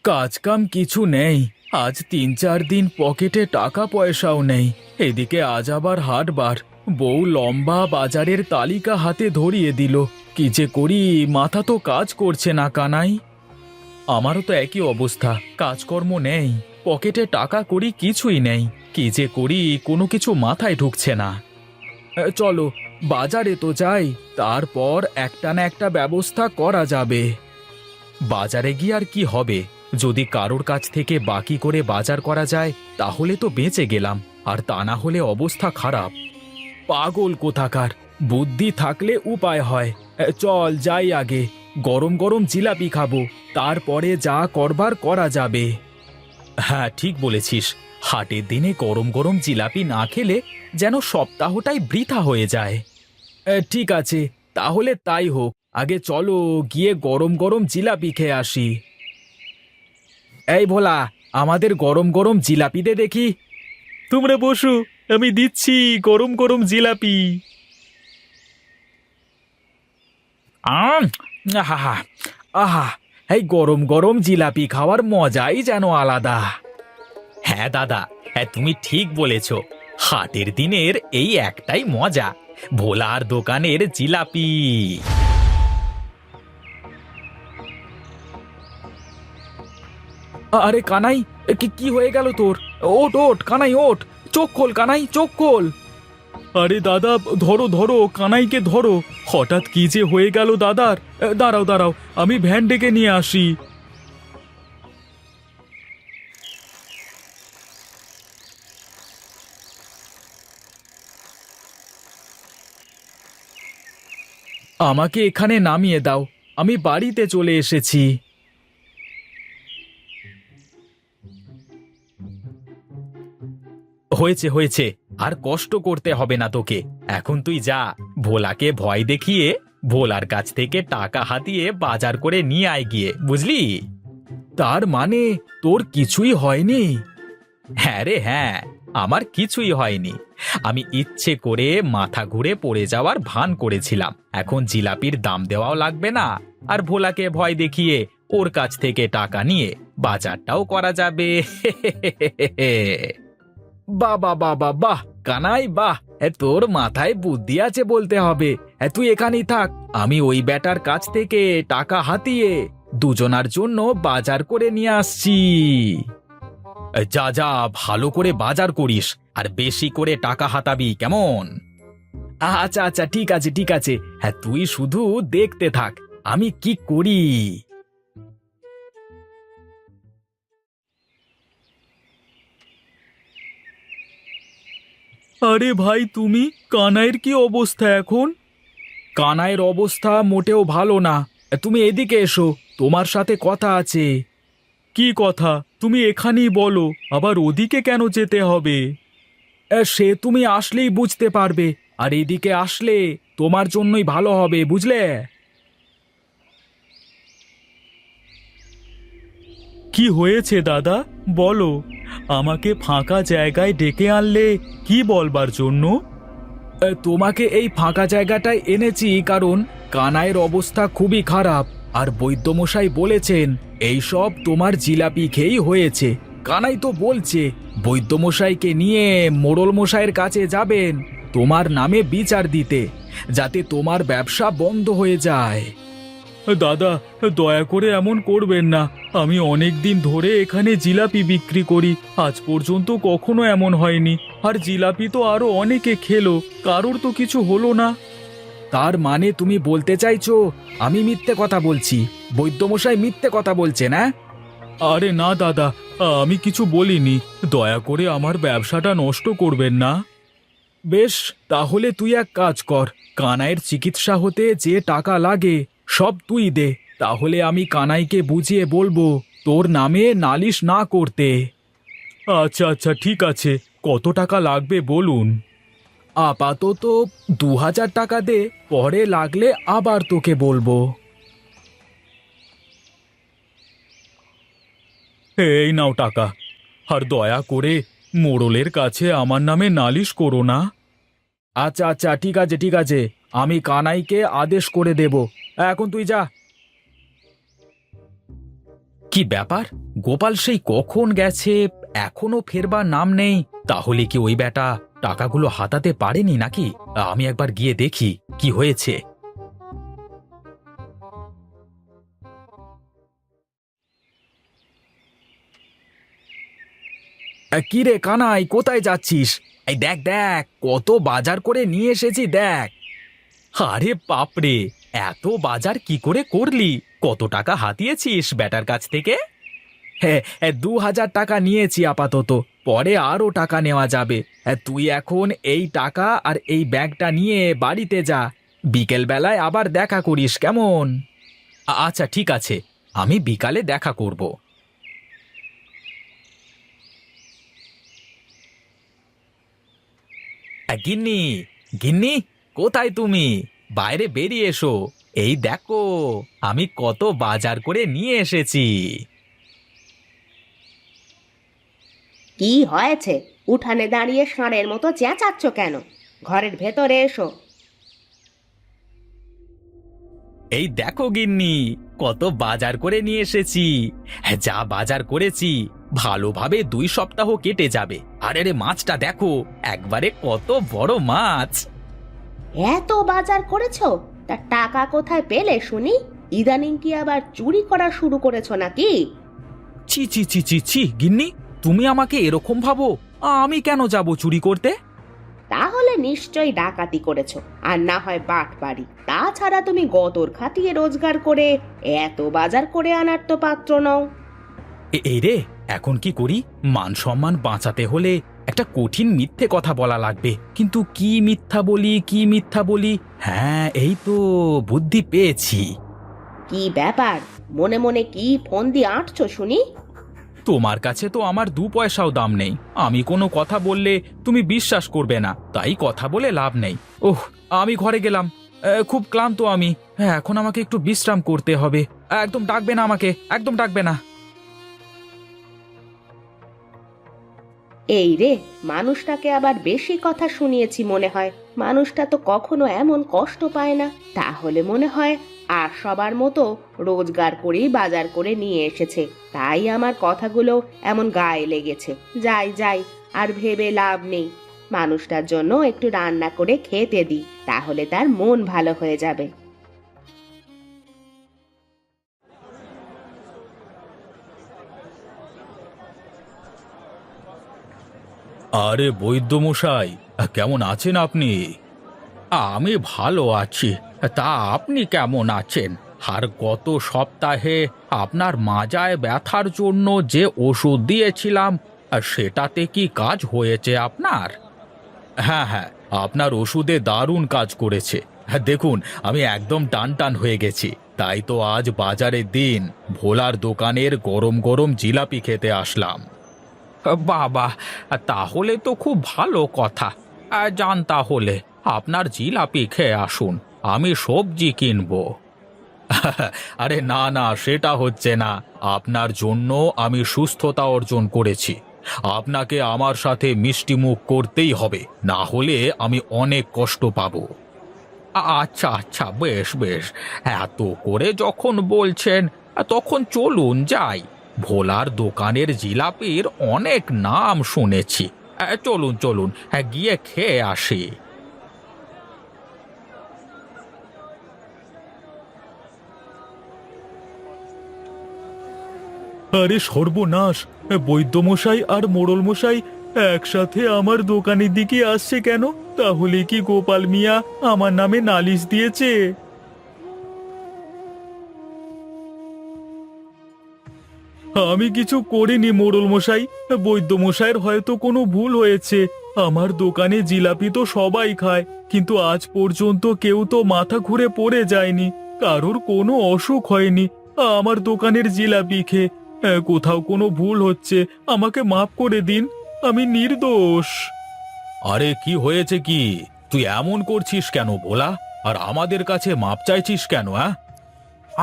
কাজ কাম কিছু নেই। আজ ৩-৪ দিন পকেটে টাকা পয়সাও নেই। এদিকে আজ আবার হাটবার। বউ লম্বা বাজারের তালিকা হাতে ধরিয়ে দিল। কি যে করি, মাথা তো কাজ করছে না কানাই। আমারও তো একই অবস্থা, কাজকর্ম নেই, পকেটে টাকা কড়ি কিছুই নেই। কি যে করি, কোনো কিছু মাথায় ঢুকছে না। চলো বাজারে তো যাই, তারপর একটা না একটা ব্যবস্থা করা যাবে। বাজারে গিয়ে আর কি হবে? যদি কারোর কাছ থেকে বাকি করে বাজার করা যায় তাহলে তো বেঁচে গেলাম, আর তা না হলে অবস্থা খারাপ। পাগল কোথাকার, বুদ্ধি থাকলে উপায় হয়। চল যাই, আগে গরম গরম জিলাপি খাবো, তারপরে যা করবার করা যাবে। হ্যাঁ ঠিক বলেছিস, হাটের দিনে গরম গরম জিলাপি না খেলে যেন সপ্তাহটাই বৃথা হয়ে যায়। ঠিক আছে, তাহলে তাই হোক। আগে চলো গিয়ে গরম গরম জিলাপি খেয়ে আসি। এই ভোলা, আমাদের গরম গরম জিলাপি দে দেখি। তোমরা বসো, আমি দিচ্ছি গরম গরম জিলাপি। আহা আহা, এই গরম গরম জিলাপি খাওয়ার মজাই যেন আলাদা। হ্যাঁ দাদা, হ্যাঁ তুমি ঠিক বলেছ। হাটের দিনের এই একটাই মজা, ভোলার দোকানের জিলাপি। আরে কানাই, কি হয়ে গেল তোর? ওঠ ওঠ কানাই, ওঠ, চোখ খোল কানাই, চোখ খোল। আরে দাদা, ধরো ধরো কানাইকে ধরো। হঠাৎ কি যে হয়ে গেল দাদার। দাঁড়াও দাঁড়াও, আমি ভ্যান ডেকে নিয়ে আসি। আমাকে এখানে নামিয়ে দাও, আমি বাড়িতে চলে এসেছি। হয়েছে হয়েছে, আর কষ্ট করতে হবে না তোকে। এখন তুই যা, ভোলাকে ভয় দেখিয়ে ভোলার কাছ থেকে টাকা হাতিয়ে বাজার করে নিয়ে আয় গিয়ে, বুঝলি? তার মানে তোর কিছুই হয়নি? হ্যাঁ রে হ্যাঁ, আমার কিছুই হয়নি। আমি ইচ্ছে করে মাথা ঘুরে পড়ে যাওয়ার ভান করেছিলাম। এখন জিলাপির দাম দেওয়াও লাগবে না, আর ভোলাকে ভয় দেখিয়ে ওর কাছ থেকে টাকা নিয়ে বাজারটাও করা যাবে। বাহ বাহ বাহ বাহ বাহ কানাই, বাহ! তোর মাথায় বুদ্ধি আছে বলতে হবে। তুই এখানেই থাক, আমি ওই বেটার কাছ থেকে টাকা হাতিয়ে দুজনার জন্য বাজার করে নিয়ে আসছি। যা যা, ভালো করে বাজার করিস, আর বেশি করে টাকা হাতাবি, কেমন? আচ্ছা আচ্ছা, ঠিক আছে ঠিক আছে। হ্যাঁ তুই শুধু দেখতে থাক আমি কি করি। আরে ভাই, তুমি কানাইয়ের কি অবস্থা এখন? কানাইয়ের অবস্থা মোটেও ভালো না। তুমি এদিকে এসো, তোমার সাথে কথা আছে। কি কথা? তুমি এখানেই বলো, আবার ওদিকে কেন যেতে হবে? সে তুমি আসলেই বুঝতে পারবে, আর এদিকে আসলে তোমার জন্যই ভালো হবে, বুঝলে? কি হয়েছে দাদা, বলো। আমাকে ফাঁকা জায়গায় ডেকে আনলে কি বলবার জন্য? তোমাকে এই ফাঁকা জায়গাটায় এনেছি কারণ কানাইয়ের অবস্থা খুবই খারাপ, আর বৈদ্যমশাই বলেছেন এই সব তোমার জিলাপি খেয়েই হয়েছে। কানাই তো বলছে বৈদ্যমশাইকে নিয়ে মোড়ল মশাইয়ের কাছে যাবেন তোমার নামে বিচার দিতে, যাতে তোমার ব্যবসা বন্ধ হয়ে যায়। দাদা, দয়া করে এমন করবেন না। আমি অনেক দিন ধরে এখানে জিলাপি বিক্রি করি, আজ পর্যন্ত কখনো এমন হয়নি। আর জিলাপি তো আরো অনেকে খেলো, কারোর তো কিছু হলো না। তার মানে তুমি বলতে চাইছো আমি মিথ্যে কথা বলছি, বৈদ্যমশাই মিথ্যে কথা বলছে না? আরে না দাদা, আমি কিছু বলিনি। দয়া করে আমার ব্যবসাটা নষ্ট করবেন না। বেশ, তাহলে তুই এক কাজ কর, কানাইয়ের চিকিৎসা হতে যে টাকা লাগে সব তুই দে, তাহলে আমি কানাইকে বুঝিয়ে বলবো তোর নামে নালিশ না করতে। আচ্ছা আচ্ছা ঠিক আছে, কত টাকা লাগবে বলুন? আপাতত ২,০০০ টাকা দে, পরে লাগলে আবার তোকে বলবো। এই নাও টাকা, আর দয়া করে মোড়লের কাছে আমার নামে নালিশ করো না। আচ্ছা আচ্ছা ঠিক আছে ঠিক আছে, আমি কানাইকে আদেশ করে দেব। এখন তুই যা। কি ব্যাপার? গোপাল সেই কখন গেছে, এখনো ফেরবার নাম নেই। তাহলে কি ওই বেটা টাকাগুলো হাতাতে পারেনি নাকি? আমি একবার গিয়ে দেখি কি হয়েছে। কি রে কানাই, কোথায় যাচ্ছিস? এই দেখ দেখ, কত বাজার করে নিয়ে এসেছি দেখ। আরে বাপরে, এত বাজার কি করে করলি? কত টাকা হাতিয়েছিস বেটার কাছ থেকে? হ্যাঁ, ২,০০০ টাকা নিয়েছি আপাতত, পরে আরও টাকা নেওয়া যাবে। তুই এখন এই টাকা আর এই ব্যাগটা নিয়ে বাড়িতে যা, বিকেল বেলায় আবার দেখা করিস কেমন? আচ্ছা ঠিক আছে, আমি বিকালে দেখা করব। গিন্নি, গিন্নি, কোথায় তুমি? বাইরে বেরিয়ে এসো। এই দেখো, আমি কত বাজার করে নিয়ে এসেছি। কি হয়েছে? উঠানে দাঁড়িয়ে ষাঁড়ের মতো চেঁচাচ্ছ কেন? ঘরের ভেতরে এসো। এই দেখো গিন্নি, কত বাজার করে নিয়ে এসেছি। যা বাজার করেছি, ভালোভাবে 2 সপ্তাহ কেটে যাবে। আরে রে, মাছটা দেখো, একবারে কত বড় মাছ। এত বাজার করেছো, তা টাকা কোথায় পেলে শুনি? ইদানিং কি আবার চুরি করা শুরু করেছো নাকি? ছি ছি ছি ছি ছি, গিন্নি, তুমি আমাকে এরকম ভাবো? আমি কেন যাব চুরি করতে? তাহলে নিশ্চয়ই ডাকাতি করেছো, আর না হয় বাটপারি। তাছাড়া তুমি গতর খাটিয়ে রোজগার করে এত বাজার করে আনার তো পাত্র নও। এই রে, এখন কি করি? মান সম্মান বাঁচাতে হলে একটা কঠিন মিথ্যে কথা বলা লাগবে, কিন্তু কি মিথ্যা বলি, কি মিথ্যা বলি? হ্যাঁ, এই তো বুদ্ধি পেয়েছি। কি ব্যাপার, মনে মনে কি ফোন দিয়ে আঁটছো শুনি? তোমার কাছে তো আমার 2 পয়সাও দাম নেই। আমি কোনো কথা বললে তুমি বিশ্বাস করবে না, তাই কথা বলে লাভ নেই। ওহ, আমি ঘরে গেলাম। খুব ক্লান্ত আমি। হ্যাঁ, এখন আমাকে একটু বিশ্রাম করতে হবে। একদম ডাকবে না আমাকে, একদম ডাকবে না। এই রে, মানুষটাকে আবার বেশি কথা শুনিয়েছি মনে হয়। মানুষটা তো কখনো এমন কষ্ট পায় না। তাহলে মনে হয় আর সবার মতো রোজগার করেই বাজার করে নিয়ে এসেছে, তাই আমার কথাগুলো এমন গায়ে লেগেছে। যাই যাই, আর ভেবে লাভ নেই। মানুষটার জন্য একটু রান্না করে খেতে দিই, তাহলে তার মন ভালো হয়ে যাবে। আরে বৈদ্যমশাই, কেমন আছেন আপনি? আমি ভালো আছি। তা আপনি কেমন আছেন? আর গত সপ্তাহে আপনার মাজায় ব্যথার জন্য যে ওষুধ দিয়েছিলাম, সেটাতে কি কাজ হয়েছে আপনার? হ্যাঁ হ্যাঁ, আপনার ওষুধে দারুণ কাজ করেছে। দেখুন, আমি একদম টান টান হয়ে গেছি। তাই তো আজ বাজারের দিন, ভোলার দোকানের গরম গরম জিলাপি খেতে আসলাম। বাবা, তাহলে তো খুব ভালো কথা। যান তাহলে, আপনার জিলাপি খেয়ে আসুন, আমি সবজি কিনবো। আরে না না, সেটা হচ্ছে না। আপনার জন্য আমি সুস্থতা অর্জন করেছি। আপনাকে আমার সাথে মিষ্টি মুখ করতেই হবে, না হলে আমি অনেক কষ্ট পাবো। আচ্ছা আচ্ছা, বেশ বেশ, এত করে যখন বলছেন, তখন চলুন যাই। ভোলার দোকানের জিলাপির অনেক নাম শুনেছি। চলুন চলুন, গিয়ে খেয়ে আসি। আরে সর্বনাশ, বৈদ্যমশাই আর মোড়ল মশাই একসাথে আমার দোকানের দিকে আসছে কেন? তাহলে কি গোপাল মিয়া আমার নামে নালিশ দিয়েছে? আমি কিছু করিনি মোড়ল মশাই, বৈদ্য মশাইয়ের হয়তো কোনো ভুল হয়েছে। আমার দোকানে জিলাপি তো সবাই খায়, কিন্তু আজ পর্যন্ত কেউ তো মাথা ঘুরে পড়ে যায়নি, কারোর কোনো অসুখ হয়নি আমার দোকানের জিলাপি খেয়ে। কোথাও কোনো ভুল হচ্ছে, আমাকে মাফ করে দিন, আমি নির্দোষ। আরে কি হয়েছে কি? তুই এমন করছিস কেন ভোলা? আর আমাদের কাছে মাপ চাইছিস কেন?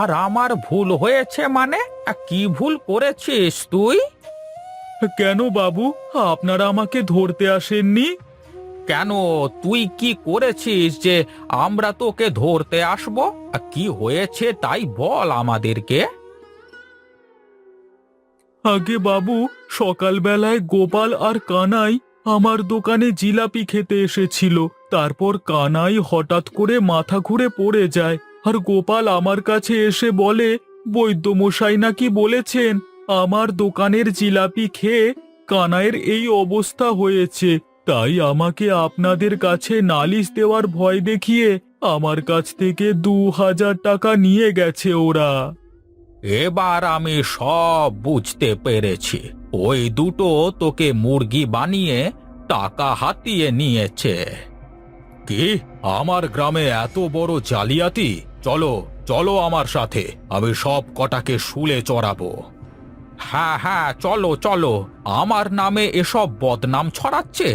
আর আমার ভুল হয়েছে মানে? কি ভুল করেছিস তুই? কেন বাবু, আপনারা আমাকে ধরতে আসেননি? কেন, তুই কি করেছিস যে আমরা তোকে ধরতে আসবো? কি হয়েছে তাই বল আমাদেরকে। আগে বাবু, সকালবেলায় গোপাল আর কানাই আমার দোকানে জিলাপি খেতে এসেছিল। তারপর কানাই হঠাৎ করে মাথা ঘুরে পড়ে যায়, আর গোপাল আমার কাছে এসে বলে বৈদ্যমশাই নাকি বলেছেন আমার দোকানের জিলাপি খেয়ে কানাইয়ের এই অবস্থা হয়েছে। তাই আমাকে আপনাদের কাছে নালিশ দেওয়ার ভয় দেখিয়ে আমার কাছ থেকে 2000 টাকা নিয়ে গেছে ওরা। এবার আমি সব বুঝতে পেরেছি, ওই দুটো তোকে মুরগি বানিয়ে টাকা হাতিয়ে নিয়েছে। কি, আমার গ্রামে এত বড় জালিয়াতি? চলো চলো আমার সাথে, আমি সব কটাকে শুলে চড়াবো। হ্যাঁ হ্যাঁ, চলো চলো, আমার নামে এসব বদনাম ছড়াচ্ছে।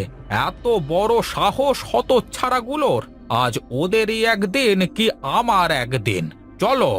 এত বড় সাহস হতচ্ছাড়াগুলোর! আজ ওদেরই একদিন কি আমার একদিন, চলো।